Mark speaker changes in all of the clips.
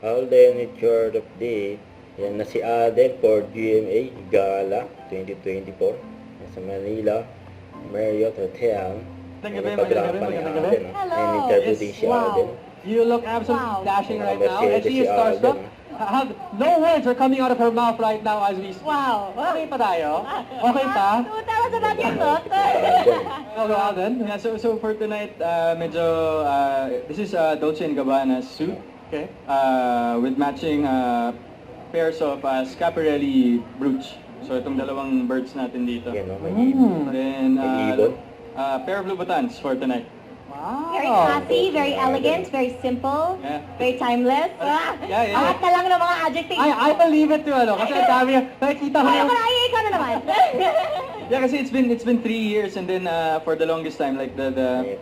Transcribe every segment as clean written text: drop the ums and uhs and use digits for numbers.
Speaker 1: Alden with short update. Yan na si Alden for GMA Gala 2024 sa Manila Marriott Hotel.
Speaker 2: Magandang gabi.
Speaker 3: Hello.
Speaker 1: And interview din si Alden.
Speaker 2: You look absolutely dashing right now, and
Speaker 1: Mercedes
Speaker 2: she is
Speaker 1: si
Speaker 2: starstruck.
Speaker 1: Alden.
Speaker 2: No words are coming out of her mouth right now as we speak.
Speaker 3: Wow.
Speaker 2: Okay pa tayo? Okay pa?
Speaker 3: So tell us about your book.
Speaker 2: Okay, Alden. Yeah, so for tonight, this is a Dolce & Gabbana suit. Okay. With matching pairs of Schiaparelli brooch. So itong dalawang birds natin dito.
Speaker 1: Yan, no? May
Speaker 2: Then,
Speaker 1: May ibon.
Speaker 2: pair of Louboutins for tonight.
Speaker 3: Very classy, very elegant, very simple,
Speaker 2: Yeah.
Speaker 3: very timeless.
Speaker 2: Yeah.
Speaker 3: Lahat na lang ng mga adjectives.
Speaker 2: I believe it to kasi ang dami, nakikita ko
Speaker 3: Ay,
Speaker 2: yung...
Speaker 3: ako na, ikaw na naman.
Speaker 2: Yeah, kasi it's been 3 years, and then for the longest time, like the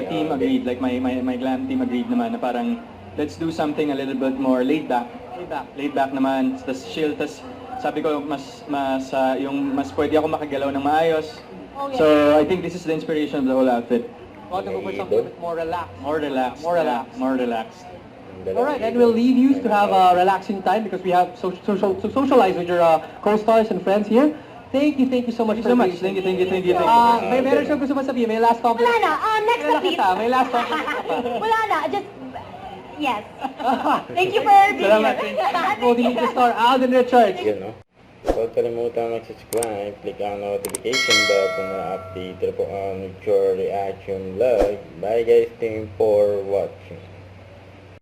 Speaker 2: team agreed, like my glam team agreed naman na parang let's do something a little bit more laid back naman, tas chill, tas sabi ko mas pwede ako makagalaw ng maayos.
Speaker 3: Oh, yeah.
Speaker 2: So I think this is the inspiration of the whole outfit.
Speaker 3: More relaxed.
Speaker 2: More relaxed.
Speaker 4: Alright, and we'll leave you to have a relaxing time because we have to socialize with your co-stars and friends here. Thank you so much
Speaker 2: Thank you so much. Thank you.
Speaker 4: May meron siyang gusto masabihin, may last
Speaker 3: Wala
Speaker 4: compliment.
Speaker 3: na. Next na, please.
Speaker 4: May last compliment pa.
Speaker 3: Wala na. Just, yes. Thank you for being
Speaker 2: Salamat.
Speaker 3: here.
Speaker 4: Voting the star, Alden Richards.
Speaker 1: Yun, no? Huwag kalimutan mag-subscribe, click ang notification bell kung ma-update po ang your reaction vlog. Bye guys, thank you for watching.